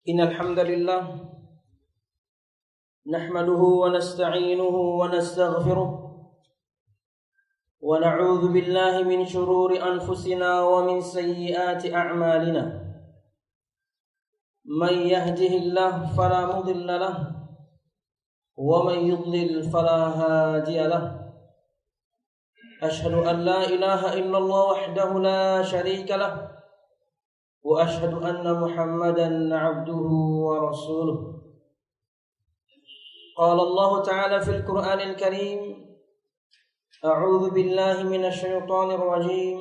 Innal hamdalillah nahmaduhu wa nasta'inuhu wa nastaghfiruh wa na'udzu billahi min shururi anfusina wa min sayyiati a'malina. Man yahdihillahu fala mudilla lahu wa man yudlil fala hadiya lahu. Ashhadu an la ilaha illallah wahdahu la syarika lahu wa ashhadu anna Muhammadan 'abduhu wa rasuluh. Qala Allah Ta'ala fil Qur'anil Karim, A'udzu billahi minasy syaithanir rajim.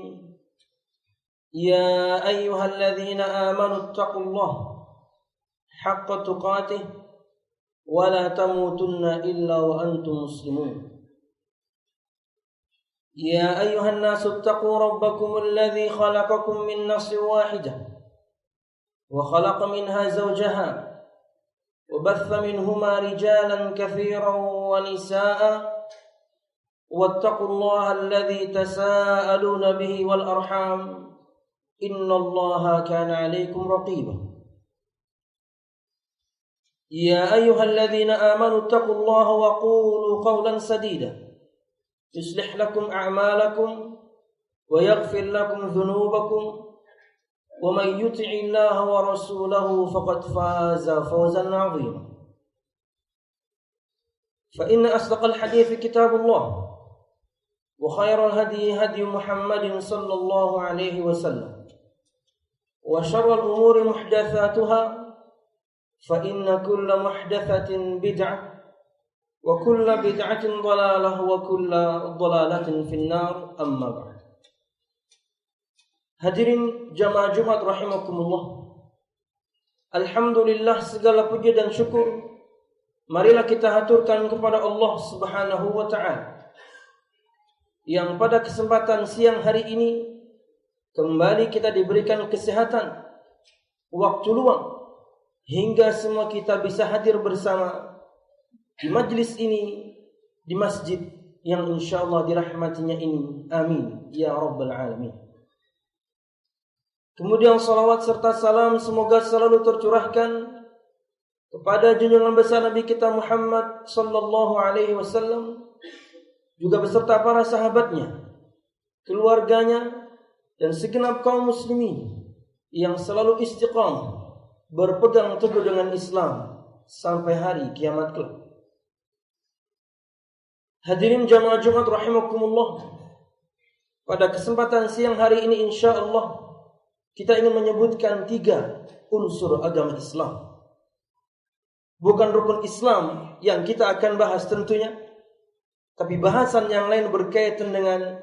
Ya ayyuhalladzina amanu taqullaha haqqa tuqatih wa la tamutunna illa wa antum muslimun. Ya ayyuhan nasu taqu rabbakumul ladzi khalaqakum min nafsin wahidah wa khalaqa minha zawjaha وبث منهما رجالا كثيرا ونساء واتقوا الله الذي تساءلون به والأرحام إن الله كان عليكم رقيبا. يا أيها الذين آمنوا اتقوا الله وقولوا قولا سديدا يصلح لكم أعمالكم ويغفر لكم ذنوبكم ومن يطع الله ورسوله فقد فاز فوزا عظيما. فإن أصدق الحديث كتاب الله وخير الهدي هدي محمد صلى الله عليه وسلم وشر الأمور محدثاتها فإن كل محدثة بدعة وكل بدعة ضلالة وكل ضلالة في النار. أما بعد. Hadirin jamaah Jumat rahimakumullah. Alhamdulillah, segala puji dan syukur marilah kita haturkan kepada Allah Subhanahu wa ta'ala yang pada kesempatan siang hari ini kembali kita diberikan kesehatan, waktu luang hingga semua kita bisa hadir bersama di majlis ini, di masjid yang insyaallah dirahmatinya ini. Amin ya rabbal alamin. Kemudian salawat serta salam semoga selalu tercurahkan kepada junjungan besar Nabi kita Muhammad sallallahu alaihi wasallam, juga beserta para sahabatnya, keluarganya, dan segenap kaum muslimin yang selalu istiqamah berpegang teguh dengan Islam sampai hari kiamat kelak. Hadirin jamaah Jumat rahimakumullah, pada kesempatan siang hari ini insyaallah kita ingin menyebutkan 3 unsur agama Islam. Bukan rukun Islam yang kita akan bahas tentunya, tapi bahasan yang lain berkaitan dengan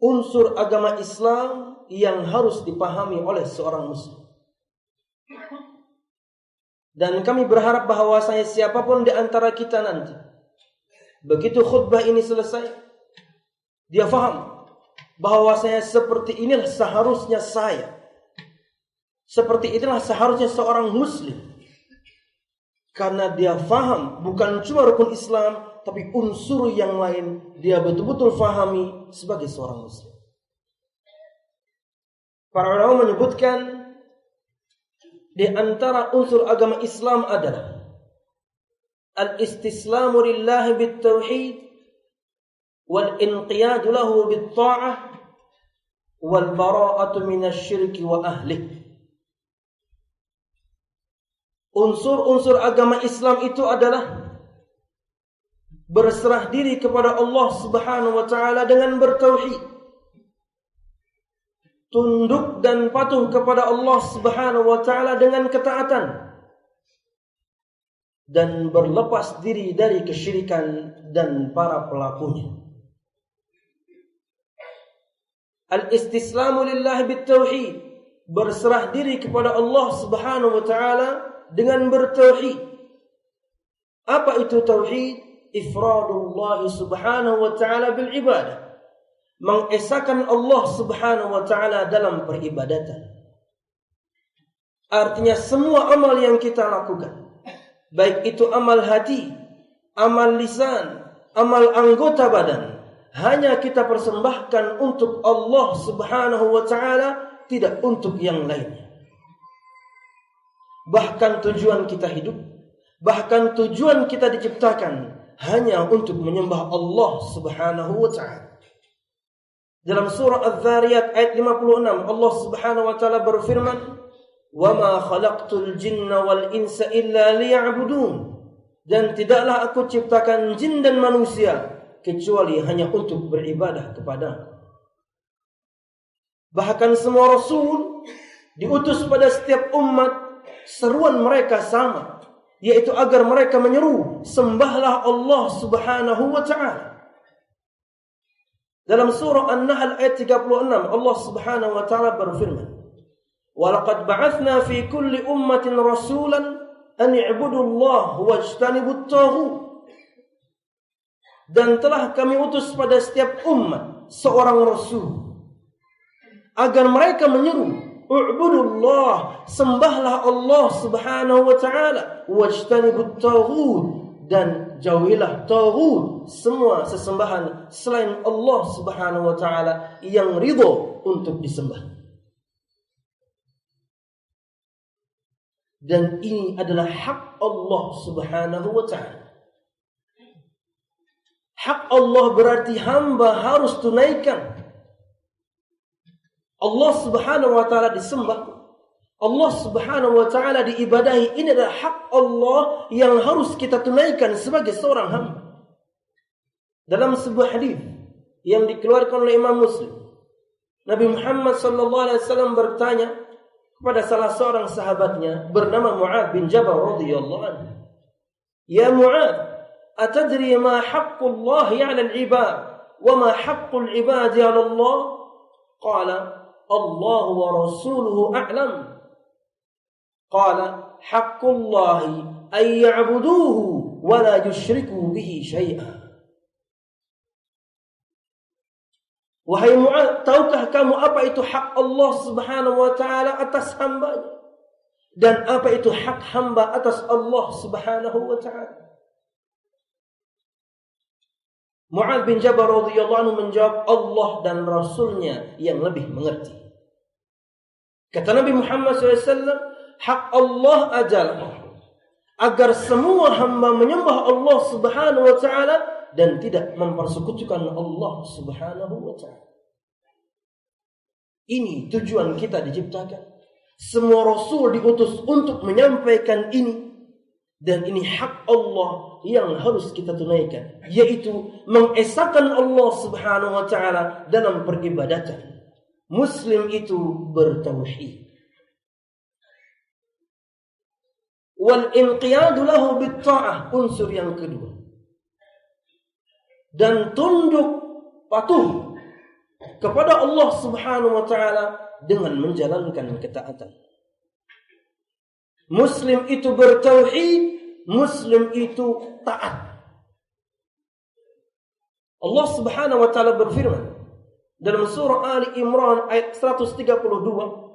unsur agama Islam yang harus dipahami oleh seorang muslim. Dan kami berharap bahwasanya siapapun di antara kita nanti, begitu khutbah ini selesai, dia faham bahwasanya seperti inilah seharusnya saya, seperti inilah seharusnya seorang muslim, karena dia faham bukan cuma rukun Islam, tapi unsur yang lain dia betul-betul fahami sebagai seorang muslim. Para ulama menyebutkan di antara unsur agama Islam adalah al-istislamu lillahi bit-tauhid wal inqiyadu lahu bit-ta'ah wal bara'atu minasyirki wa ahlih. Unsur-unsur agama Islam itu adalah berserah diri kepada Allah Subhanahu wa taala dengan bertauhid, tunduk dan patuh kepada Allah Subhanahu wa taala dengan ketaatan, dan berlepas diri dari kesyirikan dan para pelakunya. Al-istislamu lillahi bit-tauhid, berserah diri kepada Allah Subhanahu wa taala dengan bertauhid. Apa itu tauhid? Ifradullah Subhanahu wa taala bil ibadah, mengesahkan Allah Subhanahu wa taala dalam peribadatan. Artinya semua amal yang kita lakukan, baik itu amal hati, amal lisan, amal anggota badan, hanya kita persembahkan untuk Allah Subhanahu wa taala, tidak untuk yang lainnya. Bahkan tujuan kita hidup, bahkan tujuan kita diciptakan hanya untuk menyembah Allah Subhanahu wa ta'ala. Dalam surah Az-Zariyat ayat 56, Allah Subhanahu wa ta'ala berfirman, "Wa ma khalaqtul jinna wal insa illa liya'budun." Dan tidaklah aku ciptakan jin dan manusia kecuali hanya untuk beribadah kepada. Bahkan semua rasul diutus pada setiap umat, seruan mereka sama, yaitu agar mereka menyeru, sembahlah Allah Subhanahu wa ta'ala. Dalam surah An-Nahl ayat 36, Allah Subhanahu wa ta'ala berfirman, "Wa laqad ba'athna fi kulli ummatin rasulan an i'budullaha wajtanibut taghut." Dan telah kami utus pada setiap umat seorang rasul agar mereka menyeru, "U'budullah," sembahlah Allah Subhanahu wa ta'ala, "wajtanibut taghut," dan jauhilah taghut, semua sesembahan selain Allah Subhanahu wa ta'ala yang ridho untuk disembah. Dan ini adalah hak Allah Subhanahu wa ta'ala. Hak Allah berarti hamba harus tunaikan. Allah Subhanahu wa ta'ala disembah, Allah Subhanahu wa ta'ala diibadahi. Ini adalah hak Allah yang harus kita tunaikan sebagai seorang hamba. Dalam sebuah hadis yang dikeluarkan oleh Imam Muslim, Nabi Muhammad sallallahu alaihi wasallam bertanya kepada salah seorang sahabatnya bernama Mu'adz bin Jabal radhiyallahu anhu, "Ya Mu'adz, atadri ma haqqullahi 'ala al-'ibad wa ma haqqul 'ibadi 'ala Allah?" Qala, "Allah wa rasuluhu a'lam." Qala, "Haqqullahi ay ya'buduhu wa la yushriku bihi syai'an." Wahai Mu'adz, tahukah kamu apa itu hak Allah Subhanahu wa ta'ala atas hambanya? Dan apa itu hak hamba atas Allah Subhanahu wa ta'ala? Mu'adz bin Jabal radhiyallahu anhu menjawab, "Allah dan Rasulnya yang lebih mengerti." Kata Nabi Muhammad SAW, hak Allah adalah agar semua hamba menyembah Allah Subhanahu wa ta'ala dan tidak mempersekutukan Allah Subhanahu wa ta'ala. Ini tujuan kita diciptakan. Semua rasul diutus untuk menyampaikan ini. Dan ini hak Allah yang harus kita tunaikan, yaitu mengesahkan Allah Subhanahu wa ta'ala dalam peribadatan. Muslim itu bertauhid. Wal inqiyadu lahu bitta'ah, unsur yang kedua. Dan tunduk patuh kepada Allah Subhanahu wa ta'ala dengan menjalankan ketaatan. Muslim itu bertauhid, Muslim itu taat. Allah Subhanahu wa ta'ala berfirman dalam surah Ali Imran ayat 132,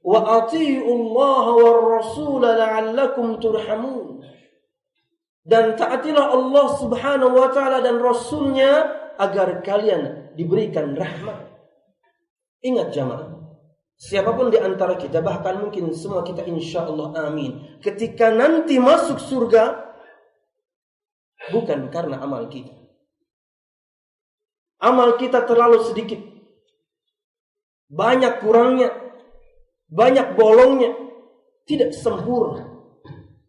"Wa atii'u Allah war rasul la'allakum turhamun." Dan taatilah Allah Subhanahu wa ta'ala dan Rasulnya agar kalian diberikan rahmat. Ingat jamaah, siapapun di antara kita, bahkan mungkin semua kita insyaallah amin, ketika nanti masuk surga, bukan karena amal kita. Amal kita terlalu sedikit, banyak kurangnya, banyak bolongnya, tidak sempurna,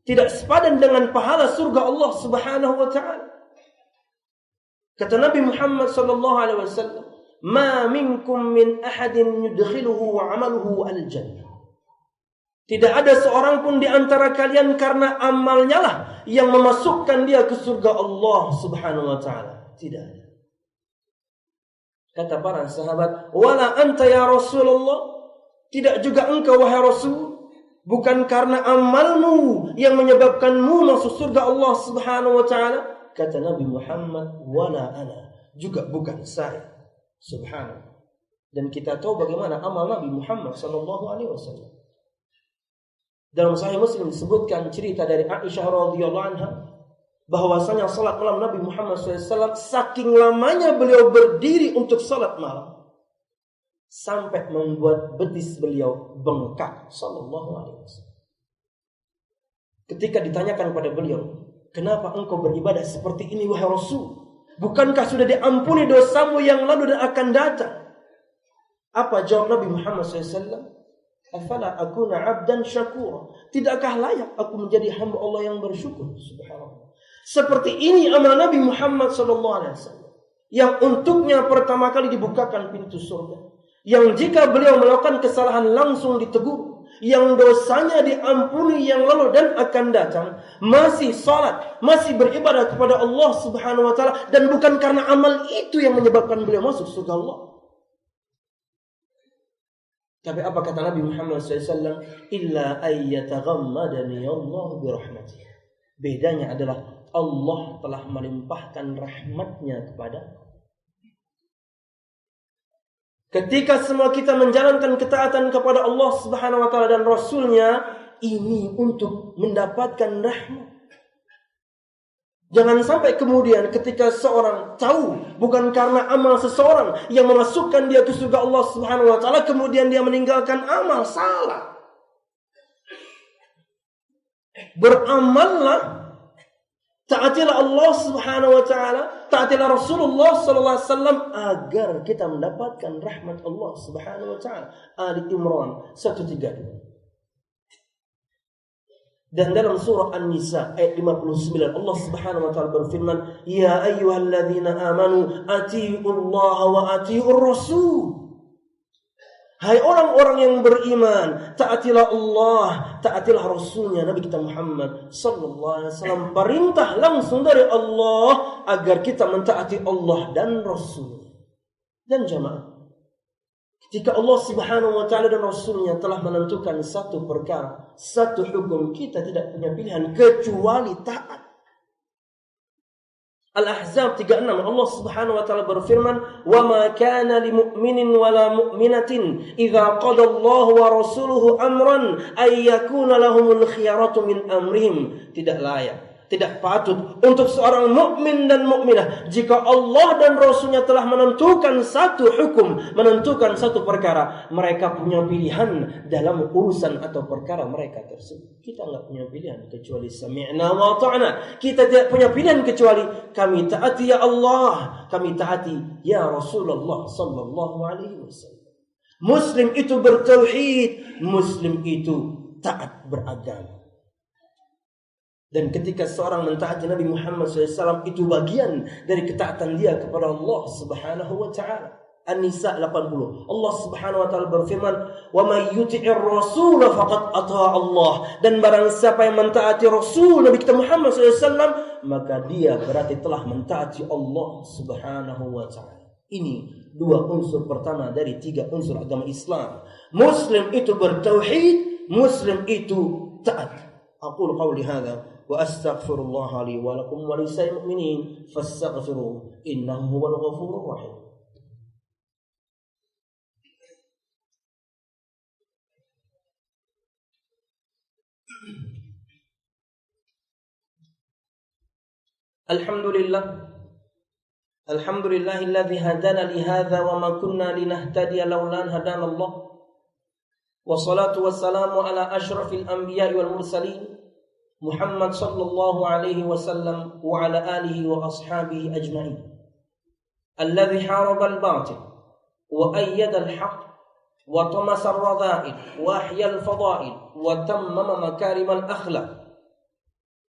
tidak sepadan dengan pahala surga Allah Subhanahu wa ta'ala. Kata Nabi Muhammad sallallahu alaihi wasallam, "Ma minkum min ahadin yudkhiluhu 'amaluhu al-jannah." Tidak ada seorang pun di antara kalian karena amalnya lah yang memasukkan dia ke surga Allah Subhanahu wa ta'ala. Tidak ada. Kata para sahabat, "Wala anta ya Rasulullah?" Tidak juga engkau wahai Rasul? Bukan karena amalmu yang menyebabkanmu masuk surga Allah Subhanahu wa ta'ala? Kata Nabi Muhammad, "Wala ana." Juga bukan saya. Subhanallah. Dan kita tahu bagaimana amal Nabi Muhammad sallallahu alaihi wasallam. Dalam Sahih Muslim disebutkan cerita dari Aisyah radhiyallahu anha bahwasanya salat malam Nabi Muhammad SAW saking lamanya beliau berdiri untuk salat malam sampai membuat betis beliau bengkak sallallahu alaihi wasallam. ketika ditanyakan pada beliau, kenapa engkau beribadah seperti ini wahai Rasul? Bukankah sudah diampuni dosamu yang lalu dan akan datang? Apa jawab Nabi Muhammad SAW? Afala akuna abdan syakura. Tidakkah layak aku menjadi hamba Allah yang bersyukur? Subhanallah. Seperti ini amal Nabi Muhammad SAW, yang untuknya pertama kali dibukakan pintu surga, yang jika beliau melakukan kesalahan langsung ditegur, yang dosanya diampuni yang lalu dan akan datang, masih salat, masih beribadah kepada Allah Subhanahu wa taala, dan bukan karena amal itu yang menyebabkan beliau masuk surga Allah. Tapi apa kata Nabi Muhammad SAW? Illa ayyataghammadani Allah birahmatih. Bedanya adalah Allah telah melimpahkan rahmatnya kepada. Ketika semua kita menjalankan ketaatan kepada Allah Subhanahu wa taala dan Rasulnya, ini untuk mendapatkan rahmat. Jangan sampai kemudian ketika seorang tahu bukan karena amal seseorang yang memasukkan dia ke surga Allah Subhanahu wa taala, kemudian dia meninggalkan amal. Salah. Beramallah, taatilah Allah Subhanahu wa taala, taatilah Rasulullah sallallahu alaihi wasallam agar kita mendapatkan rahmat Allah Subhanahu wa taala. Ali Imran 132. Dan dalam surah An-Nisa ayat 59 Allah Subhanahu wa taala berfirman, "Ya ayyuhalladzina amanu atiiullaha wa atiiur rasul." Hai orang-orang yang beriman, taatilah Allah, taatilah Rasulnya Nabi kita Muhammad sallallahu alaihi wasallam. Perintah langsung dari Allah agar kita mentaati Allah dan Rasul. Dan jamaah, ketika Allah Subhanahu wa taala dan Rasulnya telah menentukan satu perkara, satu hukum, kita tidak punya pilihan kecuali taat. Al-Ahzab 36 Allah Subhanahu wa taala berfirman, "Wa ma kana lil mu'minin wa la mu'minatin idza qada Allahu wa rasuluhu amran ay yakuna lahumul khiyaratu min amrihim." Tidak layak, tidak patut untuk seorang mukmin dan mukminah jika Allah dan Rasulnya telah menentukan satu hukum, menentukan satu perkara, mereka punya pilihan dalam urusan atau perkara mereka tersebut. Kita enggak punya pilihan kecuali sami'na wa ta'na. Kita tidak punya pilihan kecuali kami taati ya Allah, kami taati ya Rasulullah sallallahu alaihi wasallam. Muslim itu bertauhid, Muslim itu taat beragama. Dan ketika seorang mentaati Nabi Muhammad SAW, itu bagian dari ketaatan dia kepada Allah Subhanahu wa taala. An-Nisa 80 Allah Subhanahu wa taala berfirman, "Wa may yuti'ir rasul faqad ata'a Allah." Dan barang siapa yang mentaati Rasul Nabi kita Muhammad SAW, maka dia berarti telah mentaati Allah Subhanahu wa taala. Ini dua unsur pertama dari tiga unsur agama Islam. Muslim itu bertauhid, Muslim itu taat. Aqulu qawli hadza wa astaghfirullah li wa lakum wa lisa'il mu'minin fastaghfiruhu innahu huwal ghafurur rahim. Alhamdulillahilladzi hadana li hadza wa ma kunna linahtadiya laula an hadana Allah. Wassalatu wassalamu ala asyrafil anbiya'i wal mursalin Muhammad sallallahu alaihi wasallam wa ala alihi wa ashabihi ajma'in. Alladhi haraba al-batil wa ayyada al-haq wa tamasa ar-radha'il wa ahya al-fada'il wa tammama makarim al-akhlaq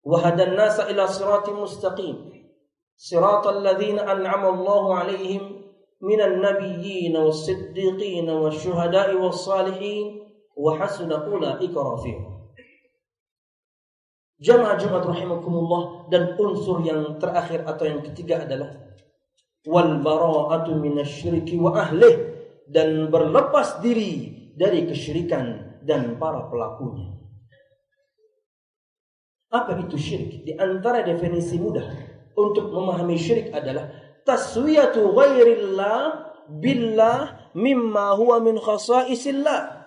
wa hada an-nasa ila siratin mustaqim siratal ladzina an'ama Allahu 'alaihim minan nabiyyin was-siddiqin wasyuhada'i was-salihin wa hasuna ulaika rafiqa. Jamaah Jumat rahimakumullah, dan unsur yang terakhir atau yang ketiga adalah wal bara'atu minasyirki wa ahlih, dan berlepas diri dari kesyirikan dan para pelakunya. Apa itu syirik? Di antara definisi mudah untuk memahami syirik adalah taswiyatu ghairillah billah mimma huwa min khasaisillah.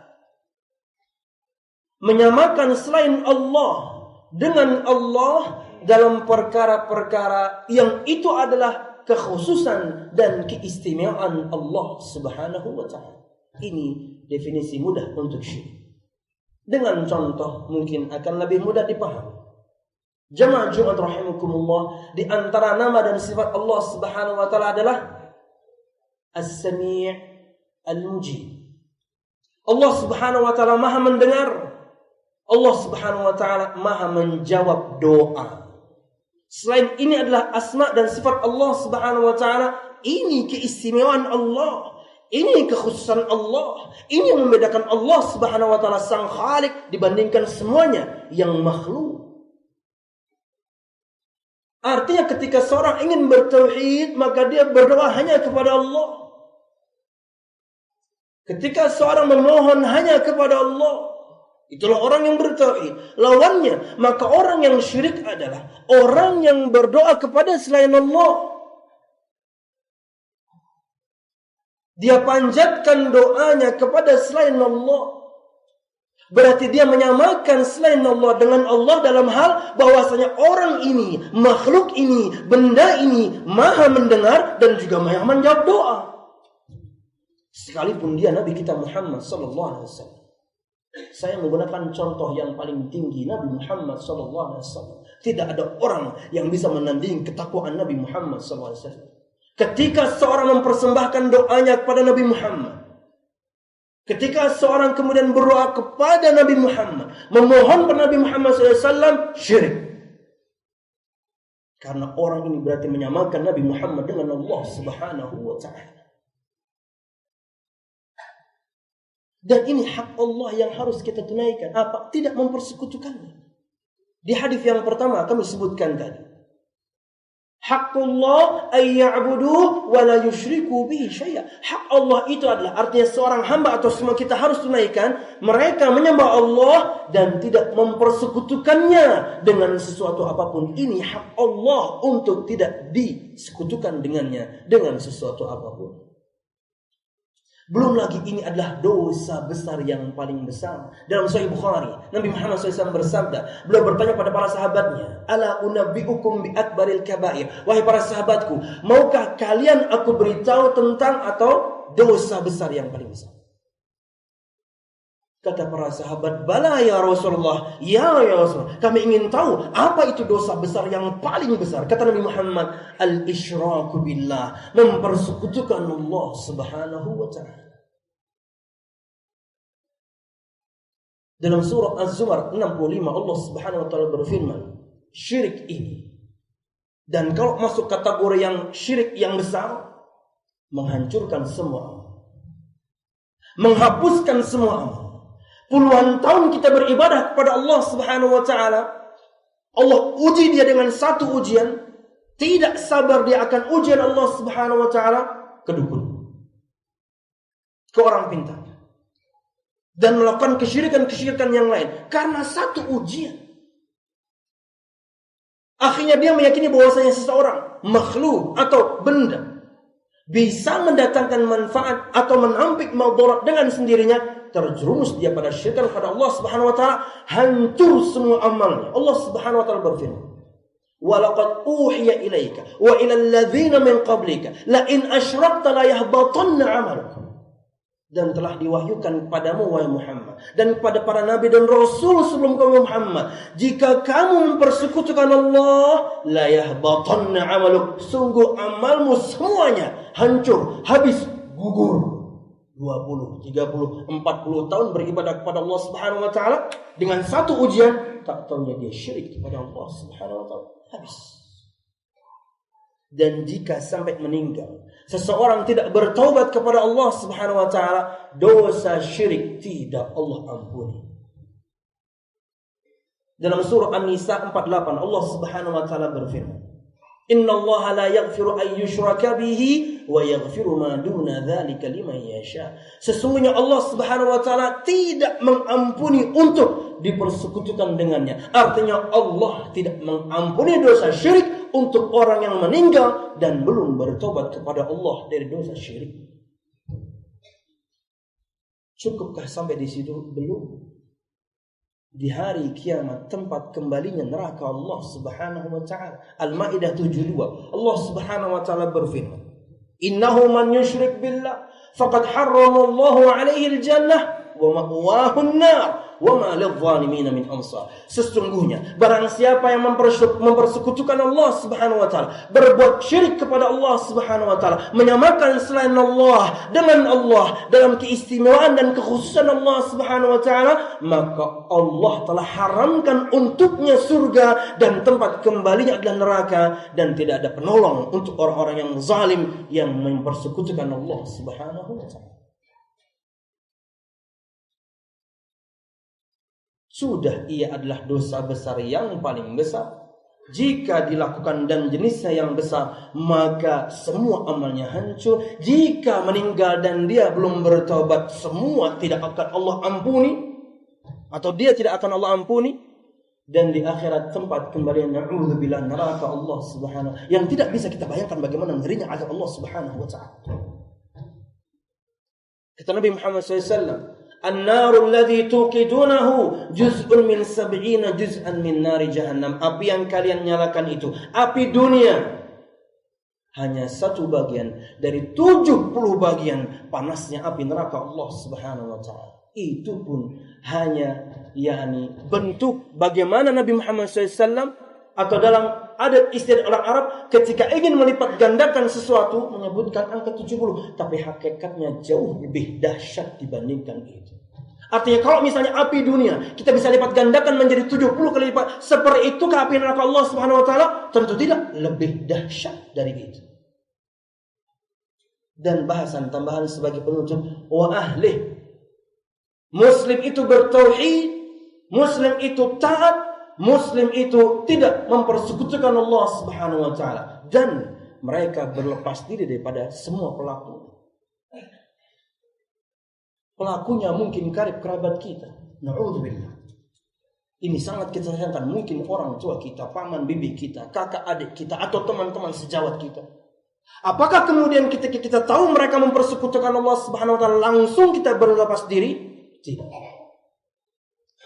Menyamakan selain Allah dengan Allah dalam perkara-perkara yang itu adalah kekhususan dan keistimewaan Allah Subhanahu wa taala. Ini definisi mudah untuk syirik. Dengan contoh mungkin akan lebih mudah dipahami. Jamaah Jumat rahimakumullah, di antara nama dan sifat Allah Subhanahu wa taala adalah As-Sami' Al-Mujib. Allah Subhanahu wa taala Maha mendengar. Allah Subhanahu wa taala Maha menjawab doa. Selain ini adalah asma dan sifat Allah Subhanahu wa taala. Ini keistimewaan Allah. Ini kekhususan Allah. Ini yang membedakan Allah Subhanahu wa taala sang Khalik dibandingkan semuanya yang makhluk. Artinya ketika seorang ingin bertauhid, maka dia berdoa hanya kepada Allah. Ketika seorang memohon hanya kepada Allah, itulah orang yang bertauhid. Lawannya, maka orang yang syirik adalah orang yang berdoa kepada selain Allah. Dia panjatkan doanya kepada selain Allah. Berarti dia menyamakan selain Allah dengan Allah dalam hal bahwasanya orang ini, makhluk ini, benda ini Maha mendengar dan juga Maha menjawab doa. Sekalipun dia Nabi kita Muhammad sallallahu alaihi wasallam. Saya menggunakan contoh yang paling tinggi, Nabi Muhammad sallallahu alaihi wasallam. Tidak ada orang yang bisa menandingi ketakwaan Nabi Muhammad sallallahu alaihi wasallam. Ketika seorang mempersembahkan doanya kepada Nabi Muhammad, ketika seorang kemudian berdoa kepada Nabi Muhammad, memohon kepada Nabi Muhammad SAW, syirik. Karena orang ini berarti menyamakan Nabi Muhammad dengan Allah Subhanahu wa ta'ala. Dan ini hak Allah yang harus kita tunaikan. Apa? Tidak mempersekutukannya. Di hadis yang pertama kami sebutkan tadi. Haqqullah ayya'budu wa la yusyriku bihi syai'a. Hak Allah itu adalah artinya seorang hamba atau semua kita harus tunaikan. Mereka menyembah Allah dan tidak mempersekutukannya dengan sesuatu apapun. Ini hak Allah untuk tidak disekutukan dengannya dengan sesuatu apapun. Belum lagi ini adalah dosa besar yang paling besar. Dalam Sahih Bukhari, Nabi Muhammad SAW bersabda, beliau bertanya pada para sahabatnya, Ala unabbi'ukum bi akbaril kabair. Wahai para sahabatku, maukah kalian aku beritahu tentang atau dosa besar yang paling besar? Kata para sahabat, bala ya Rasulullah, ya Rasulullah, kami ingin tahu apa itu dosa besar yang paling besar. Kata Nabi Muhammad, al-isyraku billah, mempersekutukan Allah Subhanahu wa ta'ala. Dalam surah Az-Zumar 65 Allah Subhanahu wa ta'ala berfirman, syirik ini, dan kalau masuk kategori yang syirik yang besar, menghancurkan semua amal, menghapuskan semua amal. Puluhan tahun kita beribadah kepada Allah Subhanahu wa ta'ala. Allah uji dia dengan satu ujian. Tidak sabar dia akan ujian Allah Subhanahu wa ta'ala ke dukun, ke orang pintar, dan melakukan kesyirikan-kesyirikan yang lain karena satu ujian. Akhirnya dia meyakini bahwasanya seseorang, makhluk atau benda bisa mendatangkan manfaat atau menampik madarat dengan sendirinya. Terjerumus dia pada syirik kepada Allah Subhanahu wa ta'ala, hancur semua amalnya. Allah Subhanahu wa ta'ala berfirman, wa laqad uhiya ilaika wa ila alladzina min qablika la in asyrakta la yahbatanna 'amalukum. Dan telah diwahyukan kepadamu wahai Muhammad dan kepada para nabi dan rasul sebelum kamu Muhammad, jika kamu mempersekutukan Allah, la yahbatanna 'amaluk, sungguh amalmu semuanya hancur, habis, gugur. 20, 30, 40 tahun beribadah kepada Allah Subhanahu wa ta'ala dengan satu ujian, tak tahunya dia syirik kepada Allah Subhanahu wa ta'ala, habis. Dan jika sampai meninggal seseorang tidak bertaubat kepada Allah Subhanahu wa ta'ala, dosa syirik tidak Allah ampuni. Dalam surah An-Nisa 48 Allah Subhanahu wa ta'ala berfirman, Inna Allah la yaghfiru an yushraka bihi wa yaghfiru ma duna dzalika liman yasha. Sesungguhnya Allah Subhanahu wa taala tidak mengampuni untuk dipersekutukan dengannya. Artinya Allah tidak mengampuni dosa syirik untuk orang yang meninggal dan belum bertobat kepada Allah dari dosa syirik. Cukupkah sampai di situ? Belum. Di hari kiamat tempat kembalinya neraka Allah Subhanahu wa ta'ala. Al-Maidah 72 Allah Subhanahu wa ta'ala berfirman, Innahu man yushrik billah faqad harrama Allahu alaihi al-jannah wa ma'wahun nar wa ma lidh-dhalimin min ansar. Sesungguhnya barang siapa yang mempersekutukan Allah Subhanahu wa taala, berbuat syirik kepada Allah Subhanahu wa taala, menyamakan selain Allah dengan Allah dalam keistimewaan dan kekhususan Allah Subhanahu wa taala, maka Allah telah haramkan untuknya surga dan tempat kembalinya adalah neraka, dan tidak ada penolong untuk orang-orang yang zalim yang mempersekutukan Allah Subhanahu wa taala. Sudah ia adalah dosa besar yang paling besar. Jika dilakukan dan jenisnya yang besar, maka semua amalnya hancur. Jika meninggal dan dia belum bertobat, semua tidak akan Allah ampuni, atau dia tidak akan Allah ampuni. Dan di akhirat tempat kembalian, na'udzubillah, neraka Allah Subhanahu, yang tidak bisa kita bayangkan bagaimana ngerinya azab Allah Subhanahu wa taala. Kata Nabi Muhammad SAW, An-naru alladhi tuqidunahu juz'un min 70 juz'an min nari jahannam. Api yang kalian nyalakan itu, api dunia, hanya satu bagian dari 70 bagian panasnya api neraka Allah Subhanahu wa taala. Itu pun hanya bentuk bagaimana Nabi Muhammad SAW, atau dalam adat istiadat orang Arab ketika ingin melipat gandakan sesuatu menyebutkan angka 70, tapi hakikatnya jauh lebih dahsyat dibandingkan itu. Artinya kalau misalnya api dunia kita bisa lipat gandakan menjadi 70 kali lipat, seperti itu ke api neraka Allah Subhanahu wa taala? Tentu tidak, lebih dahsyat dari itu. Dan bahasan tambahan sebagai penutup, wa ahli, Muslim itu bertauhid, Muslim itu taat, Muslim itu tidak mempersekutukan Allah Subhanahu wa taala, dan mereka berlepas diri daripada semua pelaku. Pelakunya mungkin karib kerabat kita. Na'udzubillah. Ini sangat kita sayangkan, mungkin orang tua kita, paman bibi kita, kakak adik kita, atau teman-teman sejawat kita. Apakah kemudian ketika kita tahu mereka mempersekutukan Allah Subhanahu wa taala langsung kita berlepas diri? Tidak.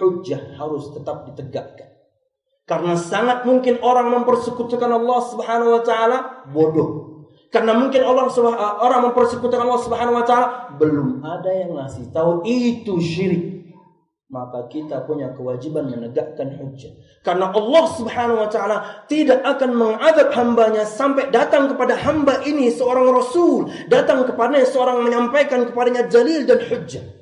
Hujjah harus tetap ditegakkan. Karena sangat mungkin orang mempersekutukan Allah Subhanahu wa taala bodoh. Karena mungkin orang mempersekutukan Allah Subhanahu wa taala belum ada yang ngasih tahu itu syirik. Maka kita punya kewajiban menegakkan hujjah. Karena Allah Subhanahu wa taala tidak akan mengadab hambanya sampai datang kepada hamba ini seorang rasul, datang kepadanya seorang menyampaikan kepadanya dalil dan hujjah.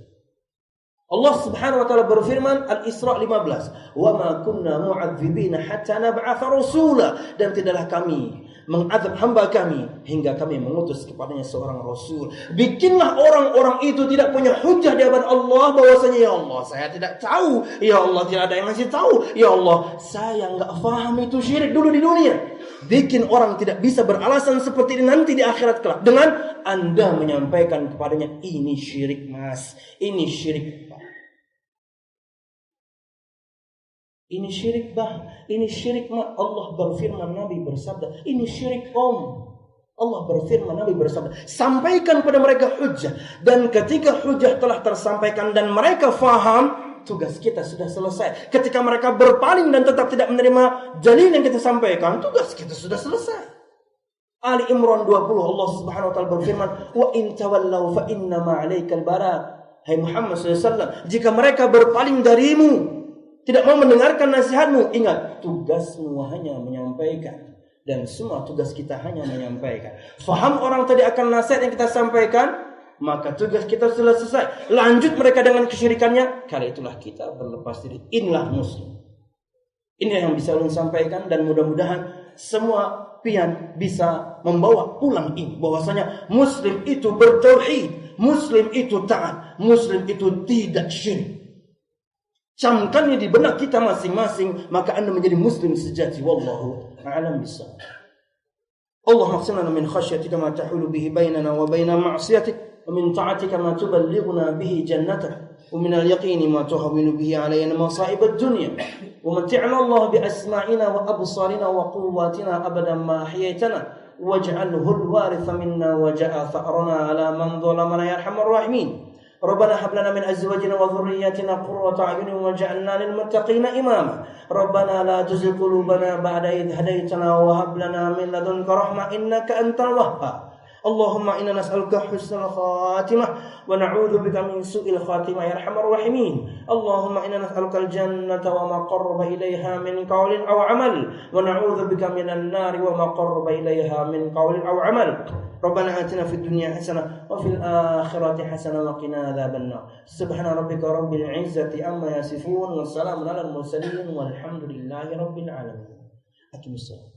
Allah Subhanahu wa taala berfirman, Al-Isra 15, "Wa ma kunna mu'adzibina hatta nab'atha rasula," dan tidaklah kami mengadab hamba kami hingga kami mengutus kepadanya seorang rasul. Bikinlah orang-orang itu tidak punya hujjah di hadapan Allah bahwasanya, ya Allah, saya tidak tahu, ya Allah, tidak ada yang ngasih tahu, ya Allah, saya enggak paham itu syirik dulu di dunia. Bikin orang tidak bisa beralasan seperti ini nanti di akhirat kelak dengan Anda menyampaikan kepadanya, ini syirik mas, ini syirik pak, ini syirik bah, ini syirik mak. Allah berfirman, Nabi bersabda, ini syirik om. Allah berfirman, Nabi bersabda, sampaikan pada mereka hujjah. Dan ketika hujjah telah tersampaikan dan mereka faham, tugas kita sudah selesai. Ketika mereka berpaling dan tetap tidak menerima dalil yang kita sampaikan, tugas kita sudah selesai. Ali Imran 20, Allah Subhanahu wa taala berfirman, wa in tawallaw fa inna ma 'alaikal balagh. Hai Muhammad SAW, jika mereka berpaling darimu, tidak mau mendengarkan nasihatmu, ingat, tugasmu hanya menyampaikan. Dan semua tugas kita hanya menyampaikan. Faham orang tadi akan nasihat yang kita sampaikan, maka tugas kita sudah selesai. Lanjut mereka dengan kesyirikannya, kali itulah kita berlepas diri. Inilah Muslim. Ini yang bisa ulun sampaikan, dan mudah-mudahan semua pian bisa membawa pulang ini, bahwasanya Muslim itu bertauhid, Muslim itu taat, Muslim itu tidak syirik. Camkannya di benak kita masing-masing, maka Anda menjadi Muslim sejati. Wallahu a'lam bishawab. Allahumma qsim lana min khashyatika ma tahulu bihi bainana wa baina ma'siyatik, wa min ta'atika ma tuballighuna bihi jannatak, wa min al-yaqini ma tuhawwinu bihi alayna masa'ib ad-dunya, wa mat'ina Allah bi asma'ina wa absarina wa quwwatina abadan ma ahyaytana, waj'alhu al-waritha minna waj'al tha'rana ala man zalamana ya arhamar rahimin. Rabbana hab lana min azwajina wa dhurriyyatina qurrata a'yunin waj'alna lil muttaqina imama. Rabbana la tuzigh qulubana ba'da idh hadaytana wa hab lana min ladunka rahmah innaka antal wahhab. Allahumma inna nas'aluka husnal khatimah wa na'udzu bika min su'il khatimah ya arhamar rahimin. Allahumma inna nas'aluka al-jannata wa ma qarraba ilaiha min qawlin aw amal wa na'udzu bika minan nari wa ma qarraba ilaiha min qawlin aw amal. Rabbana atina fid dunya hasanah wa fil akhirati hasanah wa qina adzabannar. Subhana rabbika rabbil izzati amma yasifun wa salamun alal mursalin walhamdulillahi rabbil alamin. Aqimissalam.